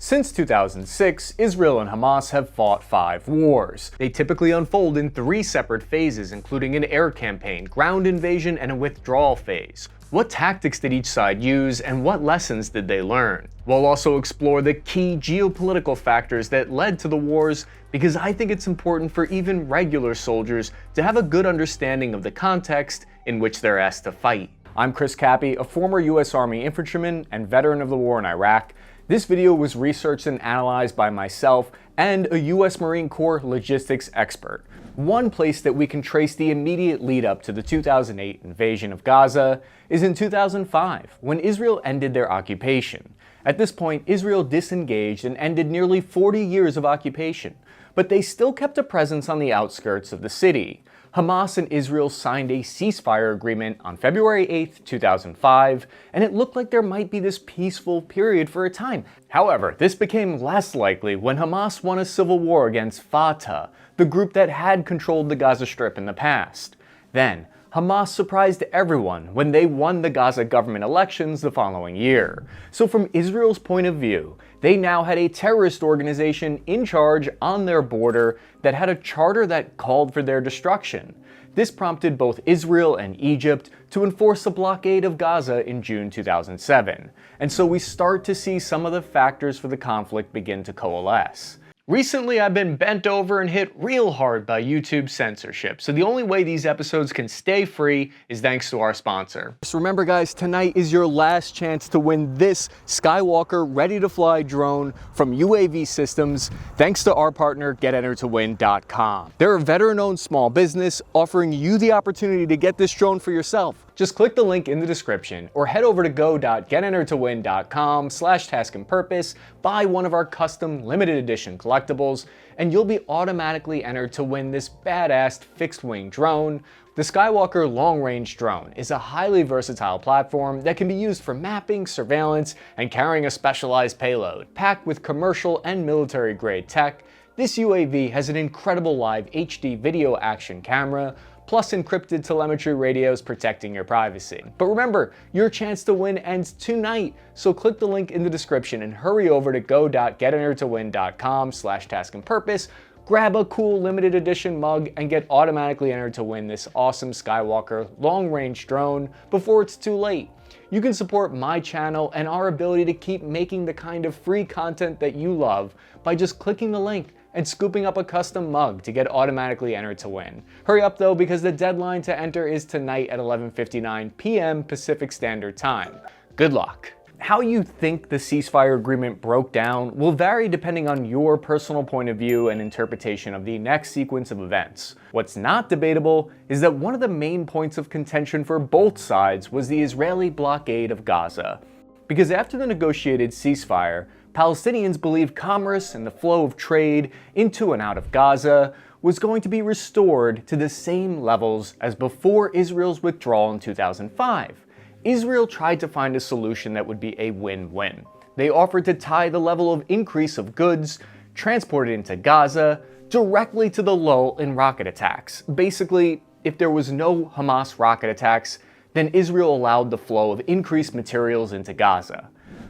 Since 2006, Israel and Hamas have fought 5 wars. They typically unfold in 3 separate phases, including an air campaign, ground invasion, and a withdrawal phase. What tactics did each side use, and what lessons did they learn? We'll also explore the key geopolitical factors that led to the wars, because I think it's important for even regular soldiers to have a good understanding of the context in which they're asked to fight. I'm Cappy, a former US Army infantryman and veteran of the war in Iraq. This video was researched and analyzed by myself and a US Marine Corps logistics expert. One place that we can trace the immediate lead up to the 2008 invasion of Gaza is in 2005, when Israel ended their occupation. At this point, Israel disengaged and ended nearly 40 years of occupation, but they still kept a presence on the outskirts of the city. Hamas and Israel signed a ceasefire agreement on February 8, 2005, and it looked like there might be this peaceful period for a time. However, this became less likely when Hamas won a civil war against Fatah, the group that had controlled the Gaza Strip in the past. Then, Hamas surprised everyone when they won the Gaza government elections the following year. So from Israel's point of view, they now had a terrorist organization in charge on their border that had a charter that called for their destruction. This prompted both Israel and Egypt to enforce a blockade of Gaza in June 2007. And so we start to see some of the factors for the conflict begin to coalesce. Recently, I've been bent over and hit real hard by YouTube censorship, so the only way these episodes can stay free is thanks to our sponsor. Just remember guys, tonight is your last chance to win this Skywalker ready-to-fly drone from UAV Systems, thanks to our partner GetEnterToWin.com. They're a veteran-owned small business offering you the opportunity to get this drone for yourself. Just click the link in the description or head over to go.getentertowin.com/taskandpurpose, buy one of our custom limited edition collectibles, and you'll be automatically entered to win this badass fixed wing drone. The Skywalker long range drone is a highly versatile platform that can be used for mapping, surveillance, and carrying a specialized payload. Packed with commercial and military grade tech, this UAV has an incredible live HD video action camera, plus encrypted telemetry radios protecting your privacy. But remember, your chance to win ends tonight, so click the link in the description and hurry over to go.getentertowin.com/taskandpurpose, grab a cool limited edition mug, and get automatically entered to win this awesome Skywalker long-range drone before it's too late. You can support my channel and our ability to keep making the kind of free content that you love by just clicking the link and scooping up a custom mug to get automatically entered to win. Hurry up though, because the deadline to enter is tonight at 11:59 p.m. Pacific Standard Time. Good luck. How you think the ceasefire agreement broke down will vary depending on your personal point of view and interpretation of the next sequence of events. What's not debatable is that one of the main points of contention for both sides was the Israeli blockade of Gaza. Because after the negotiated ceasefire, Palestinians believed commerce and the flow of trade into and out of Gaza was going to be restored to the same levels as before Israel's withdrawal in 2005. Israel tried to find a solution that would be a win-win. They offered to tie the level of increase of goods transported into Gaza directly to the lull in rocket attacks. Basically, if there was no Hamas rocket attacks, then Israel allowed the flow of increased materials into Gaza.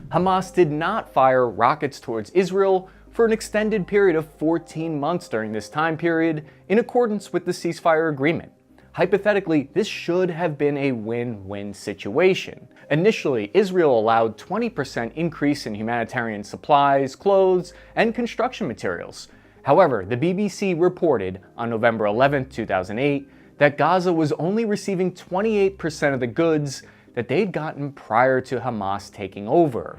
Hamas did not fire rockets towards Israel for an extended period of 14 months during this time period, in accordance with the ceasefire agreement. Hypothetically, this should have been a win-win situation. Initially, Israel allowed 20% increase in humanitarian supplies, clothes, and construction materials. However, the BBC reported on November 11, 2008, that Gaza was only receiving 28% of the goods that they'd gotten prior to Hamas taking over.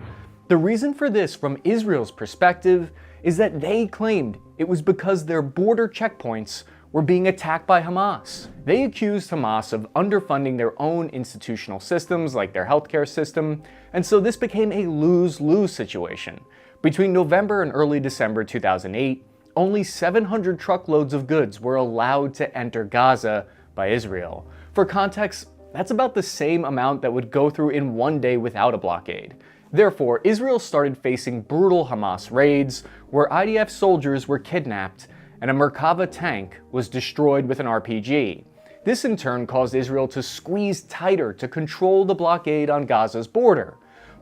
The reason for this, from Israel's perspective, is that they claimed it was because their border checkpoints were being attacked by Hamas. They accused Hamas of underfunding their own institutional systems like their healthcare system, and so this became a lose-lose situation. Between November and early December 2008, only 700 truckloads of goods were allowed to enter Gaza by Israel. For context, that's about the same amount that would go through in one day without a blockade. Therefore, Israel started facing brutal Hamas raids, where IDF soldiers were kidnapped and a Merkava tank was destroyed with an RPG. This in turn caused Israel to squeeze tighter to control the blockade on Gaza's border.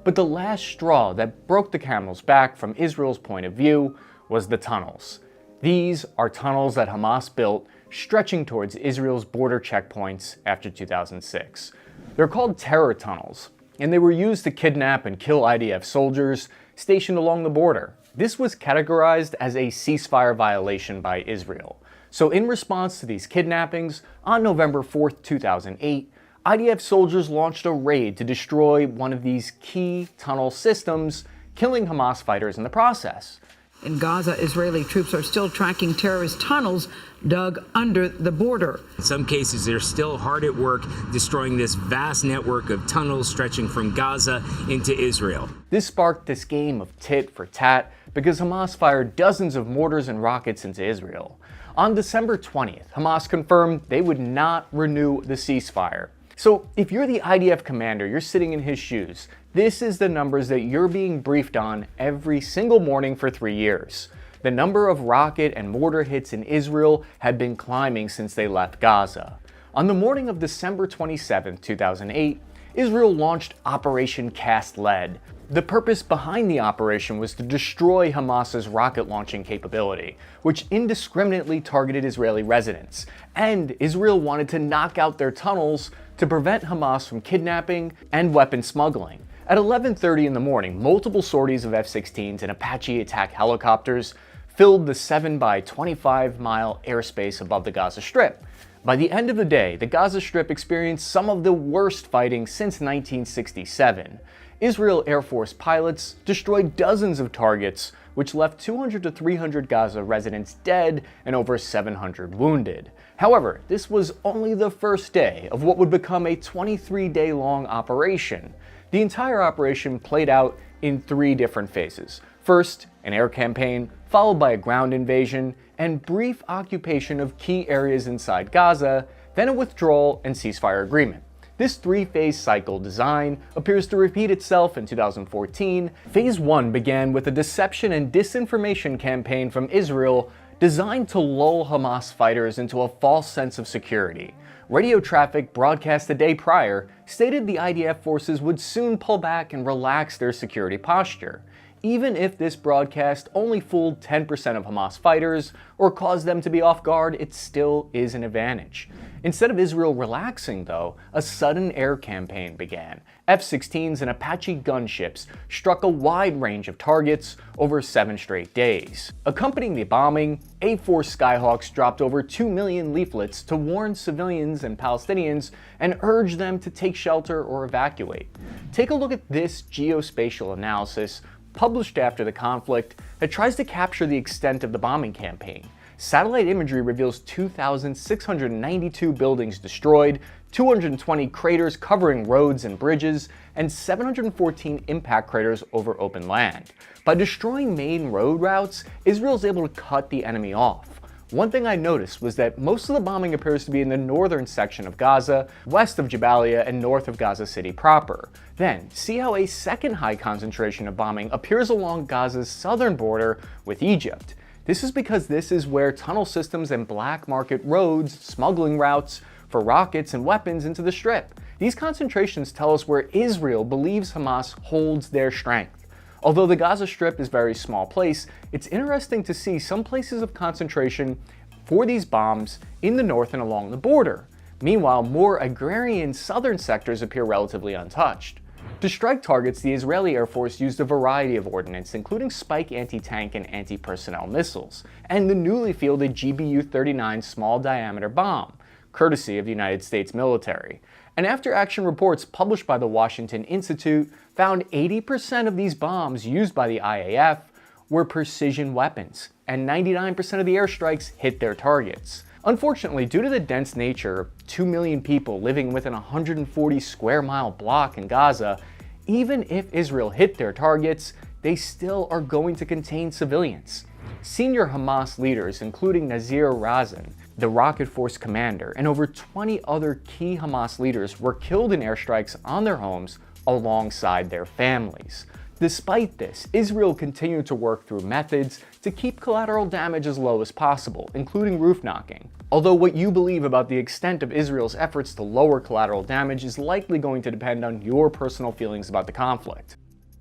But the last straw that broke the camel's back from Israel's point of view was the tunnels. These are tunnels that Hamas built stretching towards Israel's border checkpoints after 2006. They're called terror tunnels, and they were used to kidnap and kill IDF soldiers stationed along the border. This was categorized as a ceasefire violation by Israel. So in response to these kidnappings, on November 4th, 2008, IDF soldiers launched a raid to destroy one of these key tunnel systems, killing Hamas fighters in the process. In Gaza, Israeli troops are still tracking terrorist tunnels dug under the border. In some cases, they're still hard at work destroying this vast network of tunnels stretching from Gaza into Israel. This sparked this game of tit for tat because Hamas fired dozens of mortars and rockets into Israel. On December 20th, Hamas confirmed they would not renew the ceasefire. So if you're the IDF commander, you're sitting in his shoes, this is the numbers that you're being briefed on every single morning for 3 years. The number of rocket and mortar hits in Israel had been climbing since they left Gaza. On the morning of December 27, 2008, Israel launched Operation Cast Lead. The purpose behind the operation was to destroy Hamas's rocket launching capability, which indiscriminately targeted Israeli residents. And Israel wanted to knock out their tunnels to prevent Hamas from kidnapping and weapon smuggling. At 11:30 in the morning, multiple sorties of F-16s and Apache attack helicopters filled the 7 by 25 mile airspace above the Gaza Strip. By the end of the day, the Gaza Strip experienced some of the worst fighting since 1967. Israel Air Force pilots destroyed dozens of targets, which left 200 to 300 Gaza residents dead and over 700 wounded. However, this was only the first day of what would become a 23-day-long operation. The entire operation played out in 3 different phases. First, an air campaign, followed by a ground invasion, and brief occupation of key areas inside Gaza, then a withdrawal and ceasefire agreement. This 3-phase cycle design appears to repeat itself in 2014. Phase 1 began with a deception and disinformation campaign from Israel designed to lull Hamas fighters into a false sense of security. Radio traffic broadcast the day prior stated the IDF forces would soon pull back and relax their security posture. Even if this broadcast only fooled 10% of Hamas fighters or caused them to be off guard, it still is an advantage. Instead of Israel relaxing, though, a sudden air campaign began. F-16s and Apache gunships struck a wide range of targets over 7 straight days. Accompanying the bombing, A-Force Skyhawks dropped over 2 million leaflets to warn civilians and Palestinians and urge them to take shelter or evacuate. Take a look at this geospatial analysis published after the conflict that tries to capture the extent of the bombing campaign. Satellite imagery reveals 2,692 buildings destroyed, 220 craters covering roads and bridges, and 714 impact craters over open land. By destroying main road routes, Israel is able to cut the enemy off. One thing I noticed was that most of the bombing appears to be in the northern section of Gaza, west of Jabalia, and north of Gaza City proper. Then, see how a second high concentration of bombing appears along Gaza's southern border with Egypt. This is because this is where tunnel systems and black market roads, smuggling routes for rockets and weapons into the Strip. These concentrations tell us where Israel believes Hamas holds their strength. Although the Gaza Strip is a very small place, it's interesting to see some places of concentration for these bombs in the north and along the border. Meanwhile, more agrarian southern sectors appear relatively untouched. To strike targets, the Israeli Air Force used a variety of ordnance, including Spike anti-tank and anti-personnel missiles, and the newly fielded GBU-39 small-diameter bomb, courtesy of the United States military. And after-action reports published by the Washington Institute found 80% of these bombs used by the IAF were precision weapons, and 99% of the airstrikes hit their targets. Unfortunately, due to the dense nature of 2 million people living within a 140 square mile block in Gaza, even if Israel hit their targets, they still are going to contain civilians. Senior Hamas leaders, including Nazir Razan, the Rocket Force commander, and over 20 other key Hamas leaders were killed in airstrikes on their homes alongside their families. Despite this, Israel continued to work through methods to keep collateral damage as low as possible, including roof knocking. Although what you believe about the extent of Israel's efforts to lower collateral damage is likely going to depend on your personal feelings about the conflict.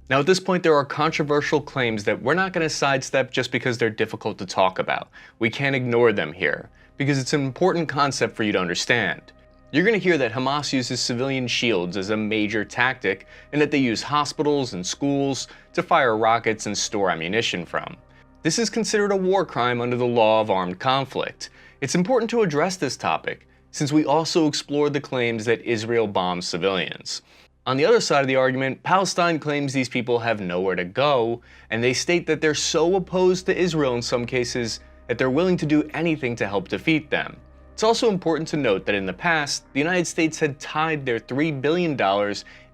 Now at this point there are controversial claims that we're not going to sidestep just because they're difficult to talk about. We can't ignore them here, because it's an important concept for you to understand. You're going to hear that Hamas uses civilian shields as a major tactic, and that they use hospitals and schools to fire rockets and store ammunition from. This is considered a war crime under the law of armed conflict. It's important to address this topic, since we also explore the claims that Israel bombs civilians. On the other side of the argument, Palestine claims these people have nowhere to go, and they state that they're so opposed to Israel in some cases that they're willing to do anything to help defeat them. It's also important to note that in the past, the United States had tied their $3 billion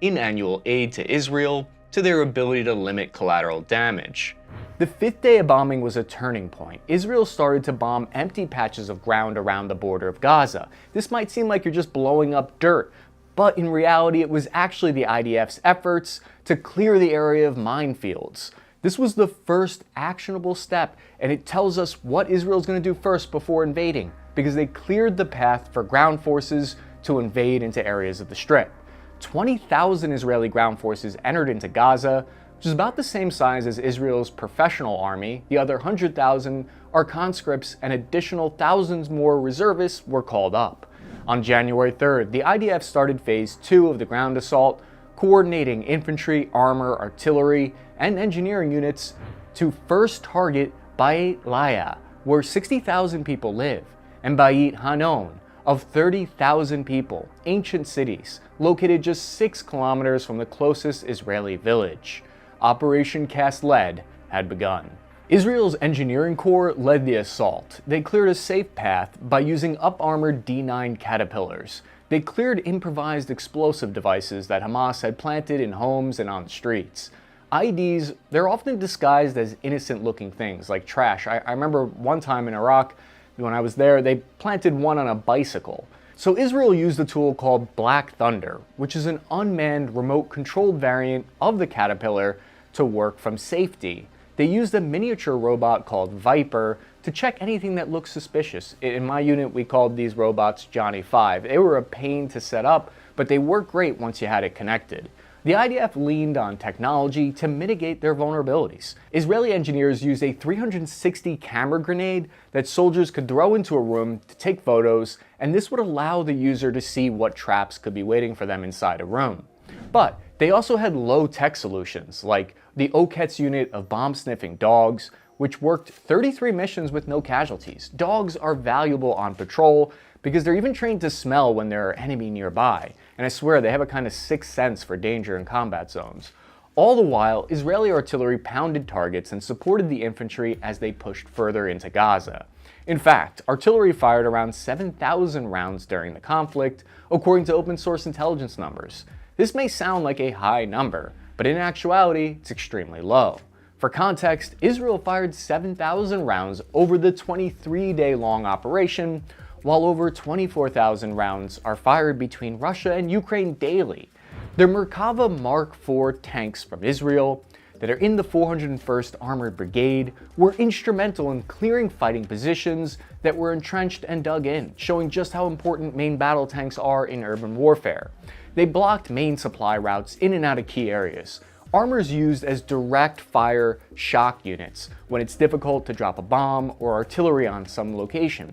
in annual aid to Israel to their ability to limit collateral damage. The fifth day of bombing was a turning point. Israel started to bomb empty patches of ground around the border of Gaza. This might seem like you're just blowing up dirt, but in reality it was actually the IDF's efforts to clear the area of minefields. This was the first actionable step, and it tells us what Israel's going to do first before invading, because they cleared the path for ground forces to invade into areas of the Strip. 20,000 Israeli ground forces entered into Gaza, which is about the same size as Israel's professional army. The other 100,000 are conscripts, and additional thousands more reservists were called up. On January 3rd, the IDF started Phase 2 of the ground assault, coordinating infantry, armor, artillery, and engineering units to first target Beit Lahiya, where 60,000 people live, and Beit Hanon, of 30,000 people, ancient cities, located just 6 kilometers from the closest Israeli village. Operation Cast Lead had begun. Israel's engineering corps led the assault. They cleared a safe path by using up-armored D9 Caterpillars. They cleared improvised explosive devices that Hamas had planted in homes and on streets. IEDs, they're often disguised as innocent-looking things, like trash. I remember one time in Iraq, when I was there, they planted one on a bicycle. So Israel used a tool called Black Thunder, which is an unmanned remote-controlled variant of the Caterpillar to work from safety. They used a miniature robot called Viper to check anything that looked suspicious. In my unit, we called these robots Johnny 5. They were a pain to set up, but they worked great once you had it connected. The IDF leaned on technology to mitigate their vulnerabilities. Israeli engineers used a 360 camera grenade that soldiers could throw into a room to take photos, and this would allow the user to see what traps could be waiting for them inside a room. But they also had low-tech solutions, like the OKET's unit of bomb-sniffing dogs, which worked 33 missions with no casualties. Dogs are valuable on patrol because they're even trained to smell when there are enemy nearby. And I swear they have a kind of sixth sense for danger in combat zones. All the while, Israeli artillery pounded targets and supported the infantry as they pushed further into Gaza. In fact, artillery fired around 7,000 rounds during the conflict, according to open source intelligence numbers. This may sound like a high number, but in actuality, it's extremely low. For context, Israel fired 7,000 rounds over the 23-day-long operation, while over 24,000 rounds are fired between Russia and Ukraine daily. The Merkava Mark IV tanks from Israel that are in the 401st Armored Brigade were instrumental in clearing fighting positions that were entrenched and dug in, showing just how important main battle tanks are in urban warfare. They blocked main supply routes in and out of key areas. Armor is used as direct fire shock units when it's difficult to drop a bomb or artillery on some location.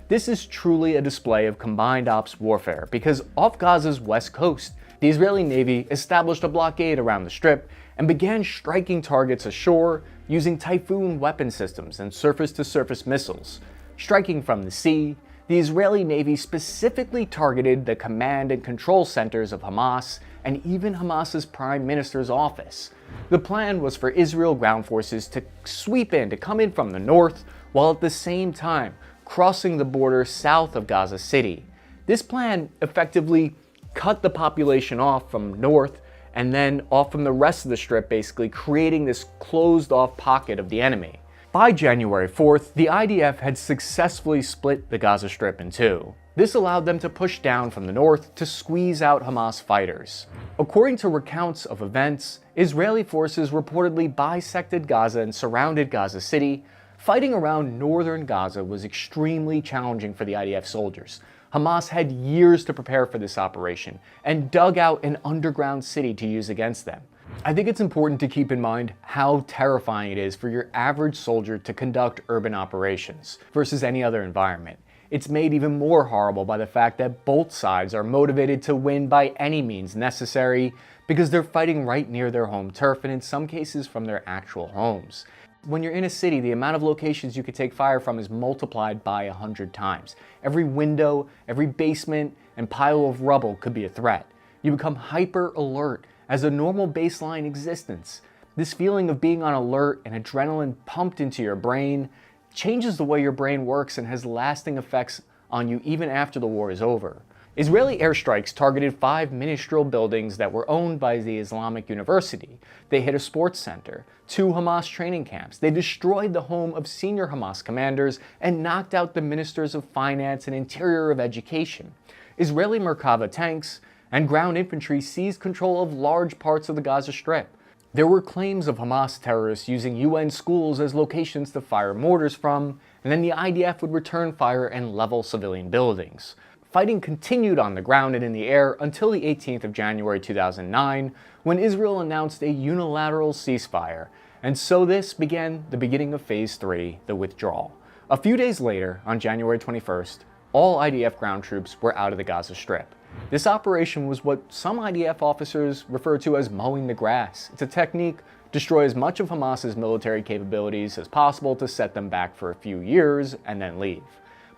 This is truly a display of combined ops warfare because off Gaza's west coast, the Israeli Navy established a blockade around the Strip and began striking targets ashore using Typhoon weapon systems and surface-to-surface missiles. Striking from the sea, the Israeli Navy specifically targeted the command and control centers of Hamas and even Hamas's prime minister's office. The plan was for Israel ground forces to sweep in, to come in from the north, while at the same time crossing the border south of Gaza City. This plan effectively cut the population off from north and then off from the rest of the Strip, basically creating this closed-off pocket of the enemy. By January 4th, the IDF had successfully split the Gaza Strip in two. This allowed them to push down from the north to squeeze out Hamas fighters. According to recounts of events, Israeli forces reportedly bisected Gaza and surrounded Gaza City. Fighting around northern Gaza was extremely challenging for the IDF soldiers. Hamas had years to prepare for this operation and dug out an underground city to use against them. I think it's important to keep in mind how terrifying it is for your average soldier to conduct urban operations versus any other environment. It's made even more horrible by the fact that both sides are motivated to win by any means necessary because they're fighting right near their home turf and in some cases from their actual homes. When you're in a city, the amount of locations you could take fire from is multiplied by 100 times. Every window, every basement, and pile of rubble could be a threat. You become hyper alert as a normal baseline existence. This feeling of being on alert and adrenaline pumped into your brain changes the way your brain works and has lasting effects on you even after the war is over. Israeli airstrikes targeted 5 ministerial buildings that were owned by the Islamic University. They hit a sports center, 2 Hamas training camps. They destroyed the home of senior Hamas commanders and knocked out the ministers of finance and interior of education. Israeli Merkava tanks and ground infantry seized control of large parts of the Gaza Strip. There were claims of Hamas terrorists using UN schools as locations to fire mortars from, and then the IDF would return fire and level civilian buildings. Fighting continued on the ground and in the air until the 18th of January 2009, when Israel announced a unilateral ceasefire, and so this began the beginning of Phase 3, the withdrawal. A few days later, on January 21st, all IDF ground troops were out of the Gaza Strip. This operation was what some IDF officers refer to as mowing the grass. It's a technique to destroy as much of Hamas's military capabilities as possible to set them back for a few years and then leave.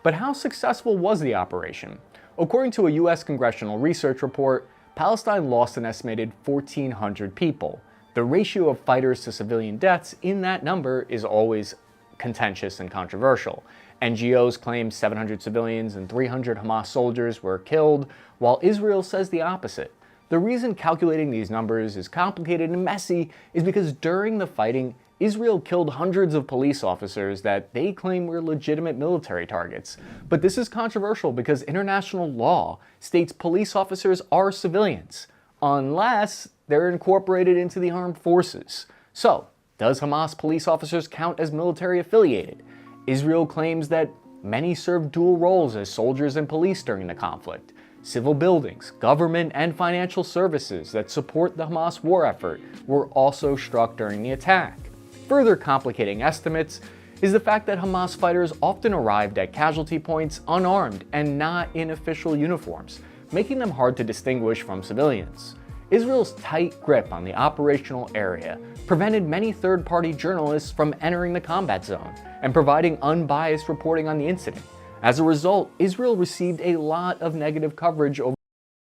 But how successful was the operation? According to a US congressional research report, Palestine lost an estimated 1,400 people. The ratio of fighters to civilian deaths in that number is always contentious and controversial. NGOs claim 700 civilians and 300 Hamas soldiers were killed, while Israel says the opposite. The reason calculating these numbers is complicated and messy is because during the fighting, Israel killed hundreds of police officers that they claim were legitimate military targets. But this is controversial because international law states police officers are civilians, unless they're incorporated into the armed forces. So, does Hamas police officers count as military affiliated? Israel claims that many served dual roles as soldiers and police during the conflict. Civil buildings, government, and financial services that support the Hamas war effort were also struck during the attack. Further complicating estimates is the fact that Hamas fighters often arrived at casualty points unarmed and not in official uniforms, making them hard to distinguish from civilians. Israel's tight grip on the operational area prevented many third-party journalists from entering the combat zone and providing unbiased reporting on the incident. As a result, Israel received a lot of negative coverage over.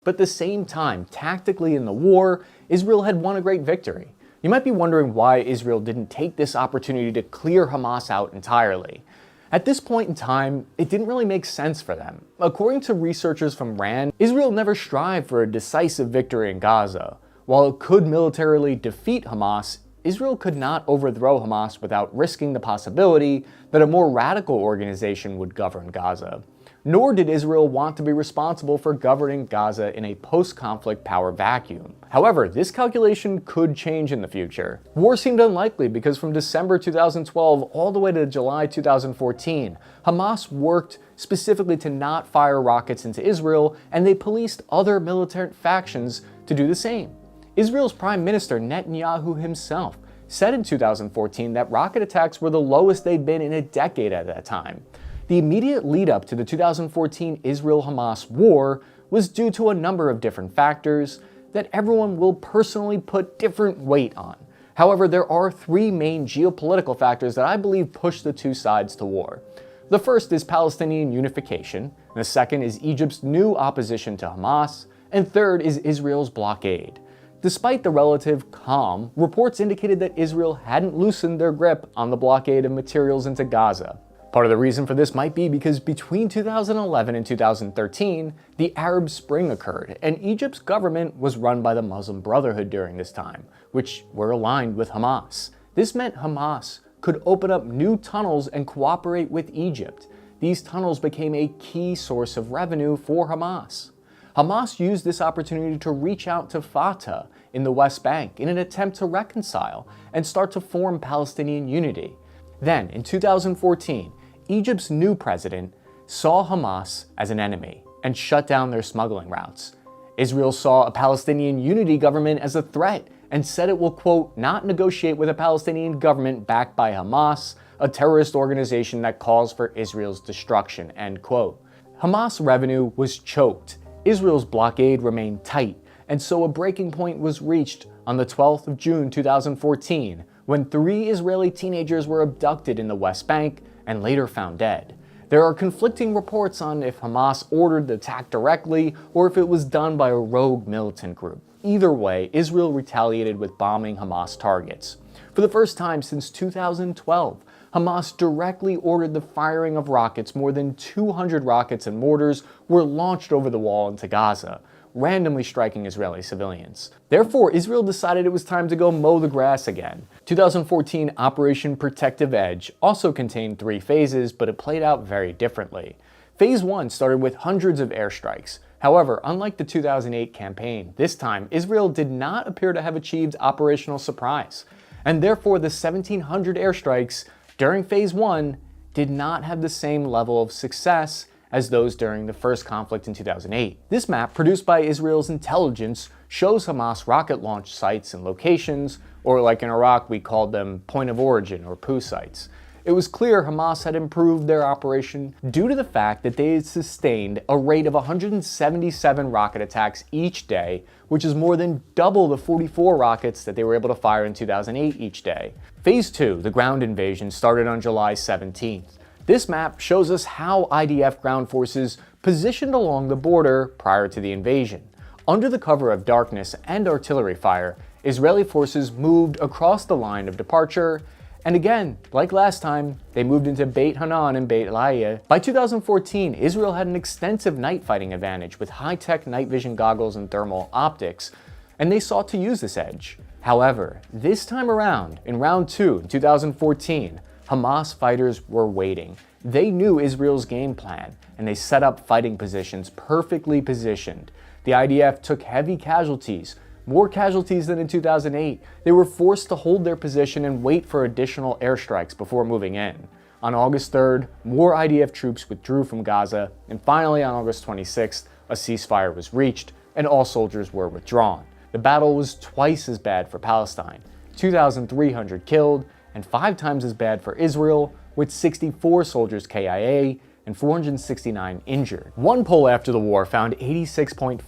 But at the same time, tactically in the war, Israel had won a great victory. You might be wondering why Israel didn't take this opportunity to clear Hamas out entirely. At this point in time, it didn't really make sense for them. According to researchers from RAND, Israel never strived for a decisive victory in Gaza. While it could militarily defeat Hamas, Israel could not overthrow Hamas without risking the possibility that a more radical organization would govern Gaza. Nor did Israel want to be responsible for governing Gaza in a post-conflict power vacuum. However, this calculation could change in the future. War seemed unlikely because from December 2012 all the way to July 2014, Hamas worked specifically to not fire rockets into Israel, and they policed other militant factions to do the same. Israel's Prime Minister Netanyahu himself said in 2014 that rocket attacks were the lowest they'd been in a decade at that time. The immediate lead-up to the 2014 Israel-Hamas war was due to a number of different factors that everyone will personally put different weight on. However, there are 3 main geopolitical factors that I believe push the two sides to war. The first is Palestinian unification, the second is Egypt's new opposition to Hamas, and third is Israel's blockade. Despite the relative calm, reports indicated that Israel hadn't loosened their grip on the blockade of materials into Gaza. Part of the reason for this might be because between 2011 and 2013, the Arab Spring occurred, and Egypt's government was run by the Muslim Brotherhood during this time, which were aligned with Hamas. This meant Hamas could open up new tunnels and cooperate with Egypt. These tunnels became a key source of revenue for Hamas. Hamas used this opportunity to reach out to Fatah in the West Bank in an attempt to reconcile and start to form Palestinian unity. Then, in 2014, Egypt's new president saw Hamas as an enemy and shut down their smuggling routes. Israel saw a Palestinian unity government as a threat and said it will, quote, not negotiate with a Palestinian government backed by Hamas, a terrorist organization that calls for Israel's destruction, end quote. Hamas revenue was choked, Israel's blockade remained tight, and so a breaking point was reached on the 12th of June 2014, when 3 Israeli teenagers were abducted in the West Bank and later found dead. There are conflicting reports on if Hamas ordered the attack directly or if it was done by a rogue militant group. Either way, Israel retaliated with bombing Hamas targets. For the first time since 2012, Hamas directly ordered the firing of rockets. More than 200 rockets and mortars were launched over the wall into Gaza, randomly striking Israeli civilians. Therefore, Israel decided it was time to go mow the grass again. 2014 Operation Protective Edge also contained 3 phases, but it played out very differently. Phase 1 started with hundreds of airstrikes. However, unlike the 2008 campaign, this time Israel did not appear to have achieved operational surprise, and therefore the 1,700 airstrikes during Phase 1 did not have the same level of success as those during the first conflict in 2008. This map, produced by Israel's intelligence, shows Hamas rocket launch sites and locations, or like in Iraq we called them point of origin or POO sites. It was clear Hamas had improved their operation due to the fact that they had sustained a rate of 177 rocket attacks each day, which is more than double the 44 rockets that they were able to fire in 2008 each day. Phase 2, the ground invasion, started on July 17th. This map shows us how IDF ground forces positioned along the border prior to the invasion. Under the cover of darkness and artillery fire, Israeli forces moved across the line of departure, and again, like last time, they moved into Beit Hanan and Beit Lahiya. By 2014, Israel had an extensive night fighting advantage with high-tech night vision goggles and thermal optics, and they sought to use this edge. However, this time around, in round 2 in 2014, Hamas fighters were waiting. They knew Israel's game plan, and they set up fighting positions perfectly positioned. The IDF took heavy casualties, more casualties than in 2008. They were forced to hold their position and wait for additional airstrikes before moving in. On August 3rd, more IDF troops withdrew from Gaza, and finally on August 26th, a ceasefire was reached, and all soldiers were withdrawn. The battle was twice as bad for Palestine, 2,300 killed, and 5 times as bad for Israel, with 64 soldiers KIA and 469 injured. One poll after the war found 86.5%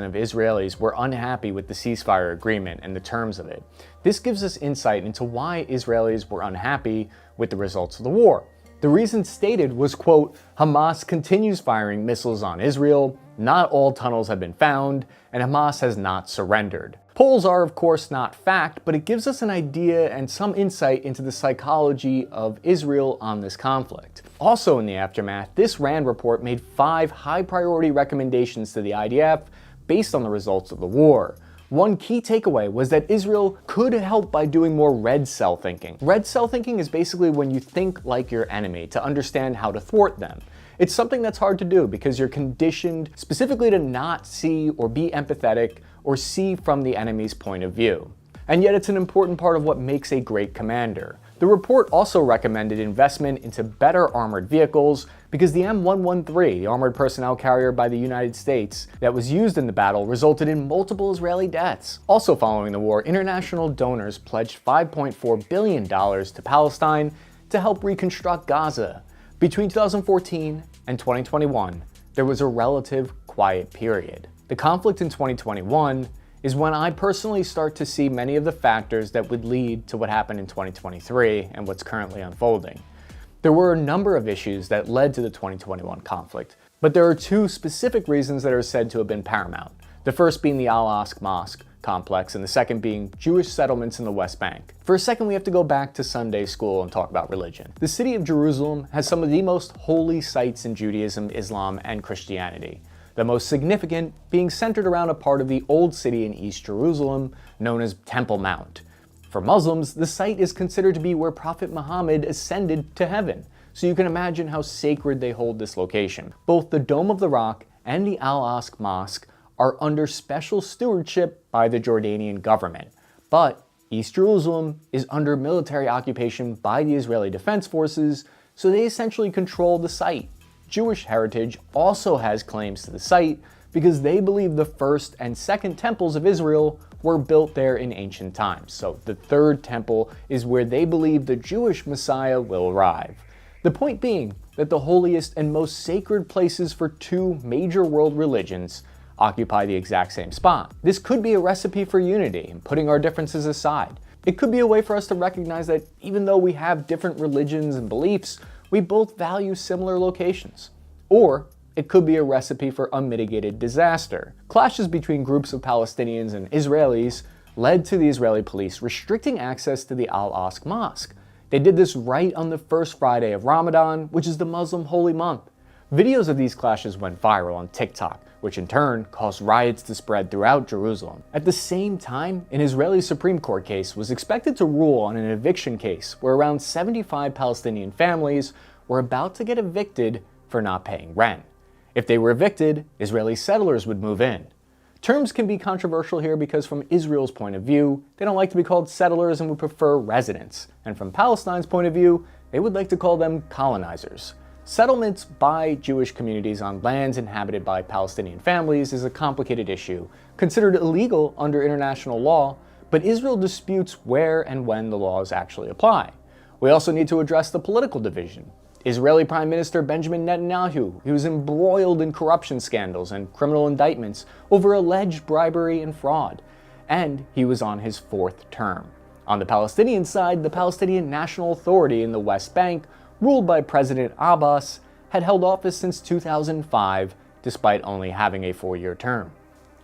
of Israelis were unhappy with the ceasefire agreement and the terms of it. This gives us insight into why Israelis were unhappy with the results of the war. The reason stated was, quote, Hamas continues firing missiles on Israel, not all tunnels have been found, and Hamas has not surrendered. Polls are, of course, not fact, but it gives us an idea and some insight into the psychology of Israel on this conflict. Also in the aftermath, this RAND report made 5 high-priority recommendations to the IDF based on the results of the war. One key takeaway was that Israel could help by doing more red cell thinking. Red cell thinking is basically when you think like your enemy to understand how to thwart them. It's something that's hard to do because you're conditioned specifically to not see or be empathetic or see from the enemy's point of view. And yet it's an important part of what makes a great commander. The report also recommended investment into better armored vehicles because the M113, the armored personnel carrier by the United States that was used in the battle, resulted in multiple Israeli deaths. Also following the war, international donors pledged $5.4 billion to Palestine to help reconstruct Gaza. Between 2014 and 2021, there was a relative quiet period. The conflict in 2021 is when I personally start to see many of the factors that would lead to what happened in 2023 and what's currently unfolding. There were a number of issues that led to the 2021 conflict, but there are 2 specific reasons that are said to have been paramount. The first being the Al-Aqsa Mosque complex, and the second being Jewish settlements in the West Bank. For a second, we have to go back to Sunday school and talk about religion. The city of Jerusalem has some of the most holy sites in Judaism, Islam, and Christianity. The most significant being centered around a part of the old city in East Jerusalem known as Temple Mount. For Muslims, the site is considered to be where Prophet Muhammad ascended to heaven, so you can imagine how sacred they hold this location. Both the Dome of the Rock and the Al-Aqsa Mosque are under special stewardship by the Jordanian government, but East Jerusalem is under military occupation by the Israeli Defense Forces, so they essentially control the site. Jewish Heritage also has claims to the site because they believe the first and second temples of Israel were built there in ancient times, so the third temple is where they believe the Jewish Messiah will arrive. The point being that the holiest and most sacred places for two major world religions occupy the exact same spot. This could be a recipe for unity and putting our differences aside. It could be a way for us to recognize that even though we have different religions and beliefs, we both value similar locations. Or it could be a recipe for unmitigated disaster. Clashes between groups of Palestinians and Israelis led to the Israeli police restricting access to the Al-Aqsa Mosque. They did this right on the first Friday of Ramadan, which is the Muslim holy month. Videos of these clashes went viral on TikTok, which in turn caused riots to spread throughout Jerusalem. At the same time, an Israeli Supreme Court case was expected to rule on an eviction case where around 75 Palestinian families were about to get evicted for not paying rent. If they were evicted, Israeli settlers would move in. Terms can be controversial here because from Israel's point of view, they don't like to be called settlers and would prefer residents. And from Palestine's point of view, they would like to call them colonizers. Settlements by Jewish communities on lands inhabited by Palestinian families is a complicated issue, considered illegal under international law, but Israel disputes where and when the laws actually apply. We also need to address the political division. Israeli Prime Minister Benjamin Netanyahu, he was embroiled in corruption scandals and criminal indictments over alleged bribery and fraud, and he was on his fourth term. On the Palestinian side, the Palestinian National Authority in the West Bank, ruled by President Abbas, had held office since 2005, despite only having a 4-year term.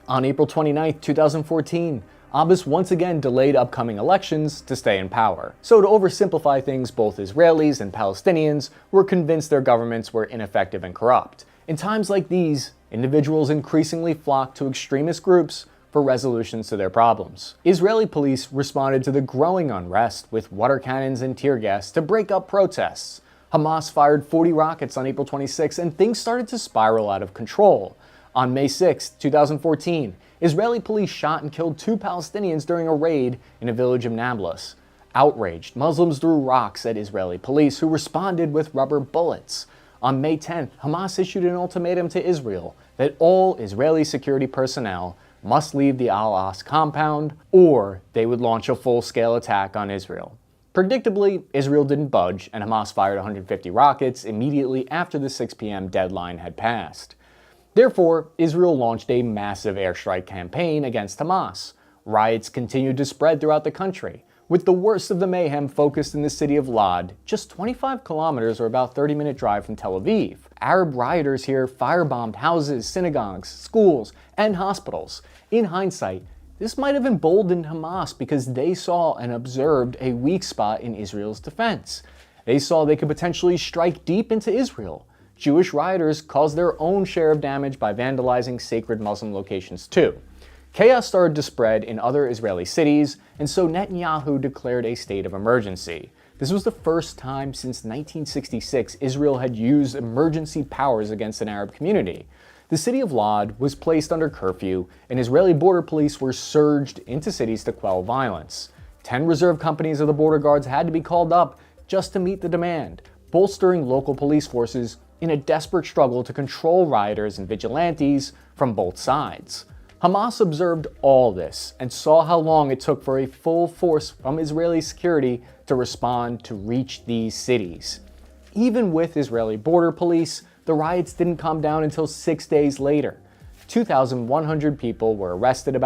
On April 29, 2014, Abbas once again delayed upcoming elections to stay in power. So to oversimplify things, both Israelis and Palestinians were convinced their governments were ineffective and corrupt. In times like these, individuals increasingly flocked to extremist groups for resolutions to their problems. Israeli police responded to the growing unrest with water cannons and tear gas to break up protests. Hamas fired 40 rockets on April 26, and things started to spiral out of control. On May 6, 2014, Israeli police shot and killed 2 Palestinians during a raid in a village of Nablus. Outraged, Muslims threw rocks at Israeli police, who responded with rubber bullets. On May 10th, Hamas issued an ultimatum to Israel that all Israeli security personnel must leave the Al-Aqsa compound, or they would launch a full-scale attack on Israel. Predictably, Israel didn't budge, and Hamas fired 150 rockets immediately after the 6 p.m. deadline had passed. Therefore, Israel launched a massive airstrike campaign against Hamas. Riots continued to spread throughout the country, with the worst of the mayhem focused in the city of Lod, just 25 kilometers or about 30-minute drive from Tel Aviv. Arab rioters here firebombed houses, synagogues, schools, and hospitals. In hindsight, this might have emboldened Hamas because they saw and observed a weak spot in Israel's defense. They saw they could potentially strike deep into Israel. Jewish rioters caused their own share of damage by vandalizing sacred Muslim locations too. Chaos started to spread in other Israeli cities, and so Netanyahu declared a state of emergency. This was the first time since 1966 Israel had used emergency powers against an Arab community. The city of Lod was placed under curfew, and Israeli border police were surged into cities to quell violence. 10 reserve companies of the border guards had to be called up just to meet the demand, bolstering local police forces in a desperate struggle to control rioters and vigilantes from both sides. Hamas observed all this and saw how long it took for a full force from Israeli security to respond to reach these cities. Even with Israeli border police, the riots didn't calm down until 6 days later. 2,100 people were arrested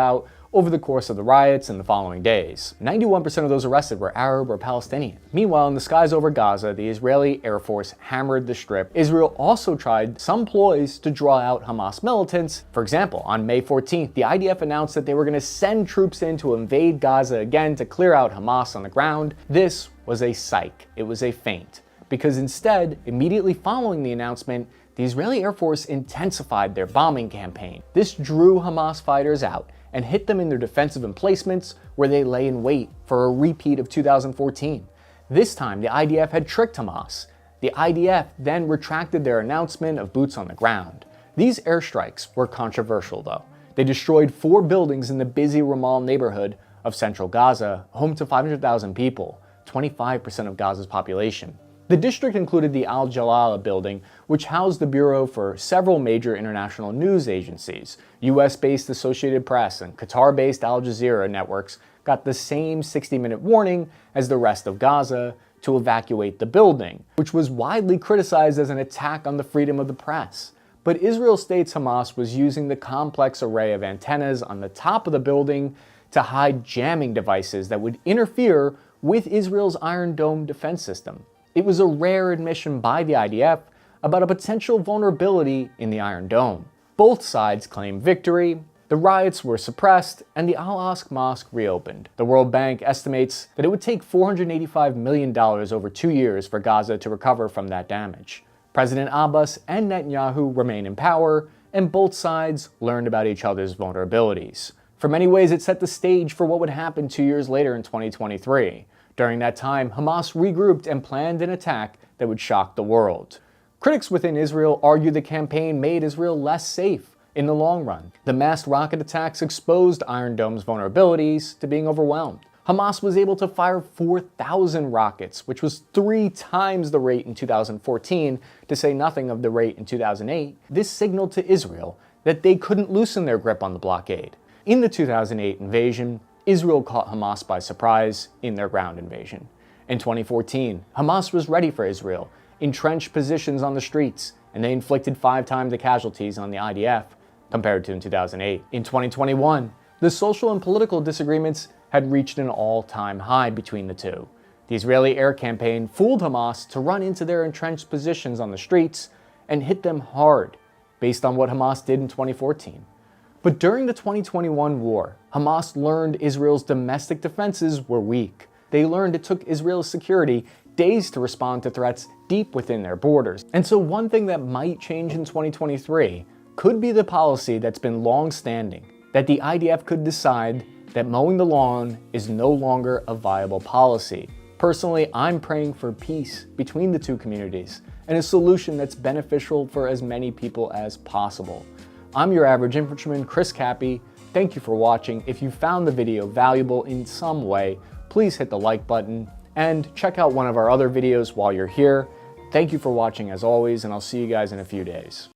over the course of the riots in the following days. 91% of those arrested were Arab or Palestinian. Meanwhile, in the skies over Gaza, the Israeli Air Force hammered the Strip. Israel also tried some ploys to draw out Hamas militants. For example, on May 14th, the IDF announced that they were going to send troops in to invade Gaza again to clear out Hamas on the ground. This was a psych. It was a feint. Because instead, immediately following the announcement, the Israeli Air Force intensified their bombing campaign. This drew Hamas fighters out and hit them in their defensive emplacements, where they lay in wait for a repeat of 2014. This time, the IDF had tricked Hamas. The IDF then retracted their announcement of boots on the ground. These airstrikes were controversial though. They destroyed 4 buildings in the busy Ramal neighborhood of central Gaza, home to 500,000 people, 25% of Gaza's population. The district included the Al Jalala building, which housed the bureau for several major international news agencies. US-based Associated Press and Qatar-based Al Jazeera networks got the same 60-minute warning as the rest of Gaza to evacuate the building, which was widely criticized as an attack on the freedom of the press. But Israel states Hamas was using the complex array of antennas on the top of the building to hide jamming devices that would interfere with Israel's Iron Dome defense system. It was a rare admission by the IDF about a potential vulnerability in the Iron Dome. Both sides claimed victory, the riots were suppressed, and the Al-Aqsa Mosque reopened. The World Bank estimates that it would take $485 million over 2 years for Gaza to recover from that damage. President Abbas and Netanyahu remain in power, and both sides learned about each other's vulnerabilities. For many ways, it set the stage for what would happen 2 years later in 2023. During that time, Hamas regrouped and planned an attack that would shock the world. Critics within Israel argue the campaign made Israel less safe in the long run. The massed rocket attacks exposed Iron Dome's vulnerabilities to being overwhelmed. Hamas was able to fire 4,000 rockets, which was 3 times the rate in 2014, to say nothing of the rate in 2008. This signaled to Israel that they couldn't loosen their grip on the blockade. In the 2008 invasion, Israel caught Hamas by surprise in their ground invasion. In 2014, Hamas was ready for Israel, entrenched positions on the streets, and they inflicted 5 times the casualties on the IDF compared to in 2008. In 2021, the social and political disagreements had reached an all-time high between the two. The Israeli air campaign fooled Hamas to run into their entrenched positions on the streets and hit them hard, based on what Hamas did in 2014. But during the 2021 war, Hamas learned Israel's domestic defenses were weak. They learned it took Israel's security days to respond to threats deep within their borders. And so one thing that might change in 2023 could be the policy that's been long-standing, that the IDF could decide that mowing the lawn is no longer a viable policy. Personally, I'm praying for peace between the two communities and a solution that's beneficial for as many people as possible. I'm your average infantryman, Chris Cappy. Thank you for watching. If you found the video valuable in some way, please hit the like button and check out one of our other videos while you're here. Thank you for watching as always, and I'll see you guys in a few days.